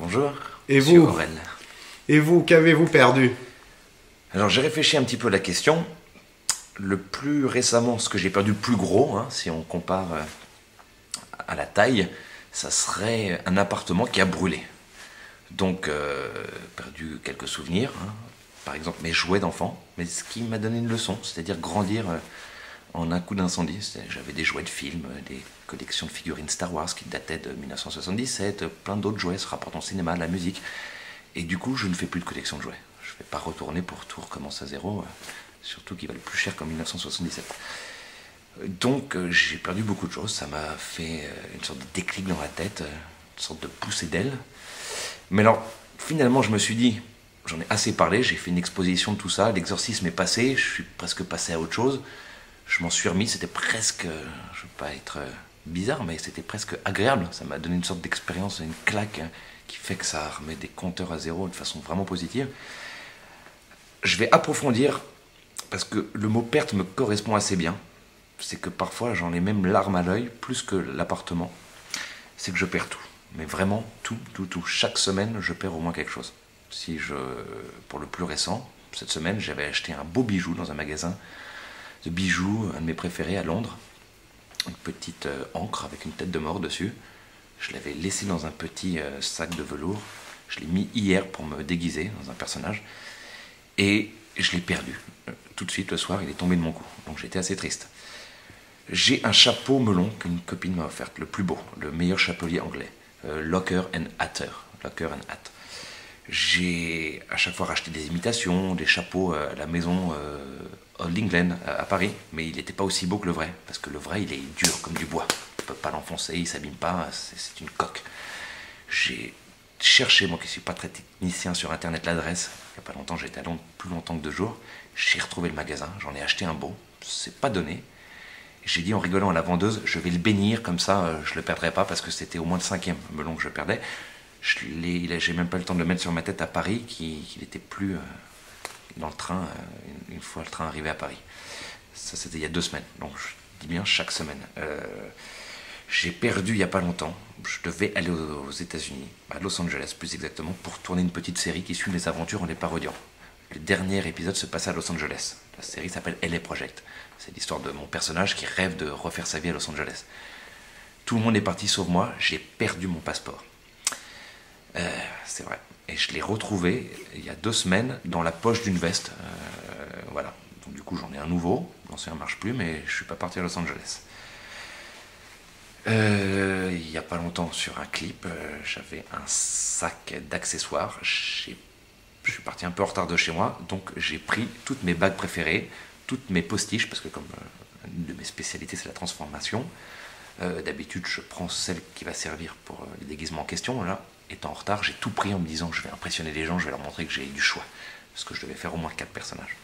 Bonjour, Et monsieur vous Aurel. Et vous, qu'avez-vous perdu? Alors j'ai réfléchi un petit peu à la question. Le plus récemment, ce que j'ai perdu le plus gros, si on compare à la taille, ça serait un appartement qui a brûlé. Donc perdu quelques souvenirs, par exemple mes jouets d'enfant, mais ce qui m'a donné une leçon, c'est-à-dire grandir en un coup d'incendie. J'avais des jouets de films, des collections de figurines Star Wars qui dataient de 1977, plein d'autres jouets se rapportant au cinéma, à la musique. Et du coup, je ne fais plus de collection de jouets. Je ne vais pas retourner pour tout recommencer à zéro, surtout qu'ils valent plus cher qu'en 1977. Donc j'ai perdu beaucoup de choses, ça m'a fait une sorte de déclic dans la tête, une sorte de poussée d'aile. Mais alors, finalement, je me suis dit, j'en ai assez parlé, j'ai fait une exposition de tout ça, l'exorcisme est passé, je suis presque passé à autre chose. Je m'en suis remis, c'était presque, je ne veux pas être bizarre, mais c'était presque agréable. Ça m'a donné une sorte d'expérience, une claque qui fait que ça remet des compteurs à zéro de façon vraiment positive. Je vais approfondir, parce que le mot perte me correspond assez bien. C'est que parfois j'en ai même larmes à l'œil, plus que l'appartement. C'est que je perds tout. Mais vraiment tout. Chaque semaine, je perds au moins quelque chose. Pour le plus récent, cette semaine, j'avais acheté un beau bijou dans un magasin de bijoux, un de mes préférés à Londres. Une petite encre avec une tête de mort dessus. Je l'avais laissé dans un petit sac de velours. Je l'ai mis hier pour me déguiser dans un personnage. Et je l'ai perdu. Tout de suite, le soir, il est tombé de mon cou. Donc j'étais assez triste. J'ai un chapeau melon qu'une copine m'a offert, le plus beau, le meilleur chapelier anglais. Locker and Hatter. Locker and Hat. J'ai à chaque fois racheté des imitations, des chapeaux à la maison Old England à Paris, mais il n'était pas aussi beau que le vrai, parce que le vrai il est dur comme du bois, on ne peut pas l'enfoncer, il ne s'abîme pas, c'est une coque. J'ai cherché, moi qui ne suis pas très technicien sur internet, l'adresse, il n'y a pas longtemps, j'étais à Londres plus longtemps que 2 jours, j'ai retrouvé le magasin, j'en ai acheté un beau, c'est pas donné. J'ai dit en rigolant à la vendeuse, je vais le bénir, comme ça je le perdrai pas, parce que c'était au moins le 5e melon que je perdais. J'ai même pas eu le temps de le mettre sur ma tête à Paris, qu'il n'était plus dans le train, une fois le train arrivé à Paris. Ça, c'était il y a 2 semaines, donc je dis bien chaque semaine. J'ai perdu il y a pas longtemps, je devais aller aux États-Unis, à Los Angeles plus exactement, pour tourner une petite série qui suit mes aventures en les parodiant. Le dernier épisode se passe à Los Angeles. La série s'appelle LA Project. C'est l'histoire de mon personnage qui rêve de refaire sa vie à Los Angeles. Tout le monde est parti sauf moi, j'ai perdu mon passeport. C'est vrai. Et je l'ai retrouvé il y a 2 semaines dans la poche d'une veste. Voilà. Donc du coup j'en ai un nouveau. L'ancien ne marche plus, mais je ne suis pas parti à Los Angeles. Il n'y a pas longtemps sur un clip, j'avais un sac d'accessoires. Je suis parti un peu en retard de chez moi, donc j'ai pris toutes mes bagues préférées, toutes mes postiches, parce que comme une de mes spécialités c'est la transformation, d'habitude je prends celle qui va servir pour les déguisements en question. Là, étant en retard, j'ai tout pris en me disant que je vais impressionner les gens, je vais leur montrer que j'ai du choix, parce que je devais faire au moins 4 personnages.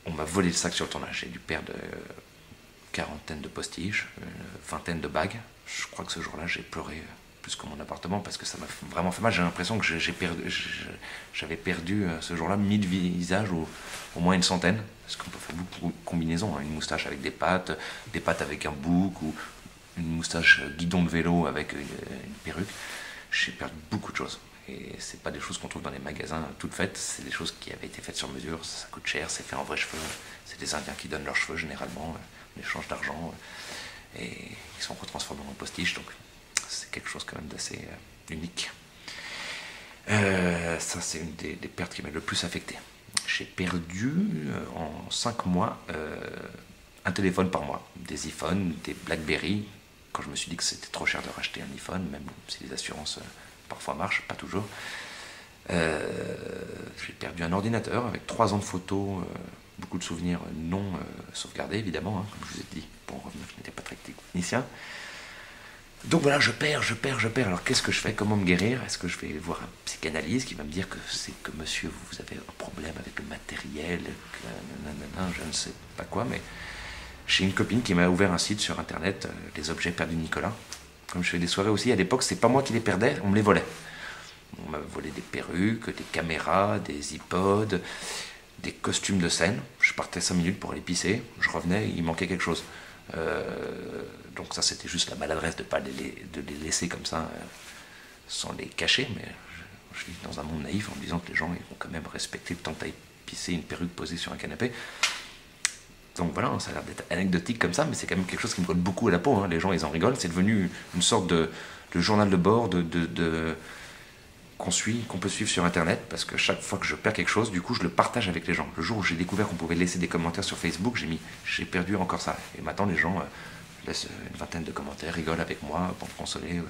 On m'a volé le sac sur le tournage, j'ai dû perdre quarantaine de postiches, une vingtaine de bagues. Je crois que ce jour-là j'ai pleuré plus que mon appartement, parce que ça m'a vraiment fait mal. J'ai l'impression que j'avais perdu ce jour-là 1000 visages, ou au moins une centaine, parce qu'on peut faire beaucoup de combinaisons, une moustache avec des pattes avec un bouc, ou une moustache guidon de vélo avec une perruque. J'ai perdu beaucoup de choses, et c'est pas des choses qu'on trouve dans les magasins toutes faites, c'est des choses qui avaient été faites sur mesure. Ça coûte cher, c'est fait en vrais cheveux, c'est des Indiens qui donnent leurs cheveux généralement en échange d'argent, et ils sont retransformés en postiches, donc c'est quelque chose quand même d'assez unique. Ça, c'est une des pertes qui m'a le plus affecté. J'ai perdu en 5 mois un téléphone par mois, des iPhones, des BlackBerry. Quand je me suis dit que c'était trop cher de racheter un iPhone, même si les assurances parfois marchent, pas toujours. J'ai perdu un ordinateur avec 3 ans de photos, beaucoup de souvenirs non sauvegardés évidemment, comme je vous ai dit, pour revenir, je n'étais pas très technicien. Donc voilà, je perds. Alors qu'est-ce que je fais? Comment me guérir? Est-ce que je vais voir un psychanalyste qui va me dire que c'est que monsieur, vous avez un problème avec le matériel, je ne sais pas quoi, mais j'ai une copine qui m'a ouvert un site sur internet, les objets perdus de Nicolas. Comme je fais des soirées aussi, à l'époque, c'est pas moi qui les perdais, on me les volait. On m'a volé des perruques, des caméras, des iPods, des costumes de scène. Je partais 5 minutes pour aller pisser, je revenais, il manquait quelque chose. Donc ça, c'était juste la maladresse de les laisser comme ça sans les cacher, mais je vis dans un monde naïf en me disant que les gens ils vont quand même respecter le temps que tu ailles pisser une perruque posée sur un canapé. Donc voilà, ça a l'air d'être anecdotique comme ça, mais c'est quand même quelque chose qui me colle beaucoup à la peau. Hein. Les gens, ils en rigolent. C'est devenu une sorte de journal de bord qu'on peut suivre sur Internet, parce que chaque fois que je perds quelque chose, du coup, je le partage avec les gens. Le jour où j'ai découvert qu'on pouvait laisser des commentaires sur Facebook, j'ai perdu encore ça. Et maintenant, les gens laissent une vingtaine de commentaires, rigolent avec moi pour me consoler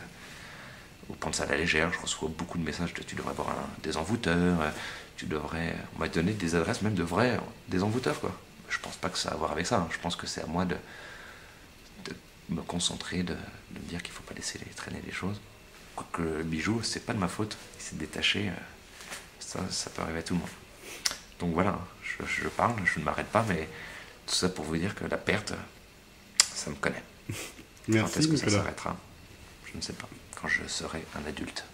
ou prendre ça à la légère. Je reçois beaucoup de messages de tu devrais avoir des envoûteurs, on m'a donné des adresses même des envoûteurs, quoi. Je pense pas que ça a à voir avec ça. Hein. Je pense que c'est à moi de me concentrer, de me dire qu'il faut pas laisser traîner les choses. Quoique le bijou, c'est pas de ma faute. Il s'est détaché. Ça peut arriver à tout le monde. Donc voilà, je parle, je ne m'arrête pas, mais tout ça pour vous dire que la perte, ça me connaît. Merci, quand est-ce que ça Nicolas. s'arrêtera? Je ne sais pas. Quand je serai un adulte.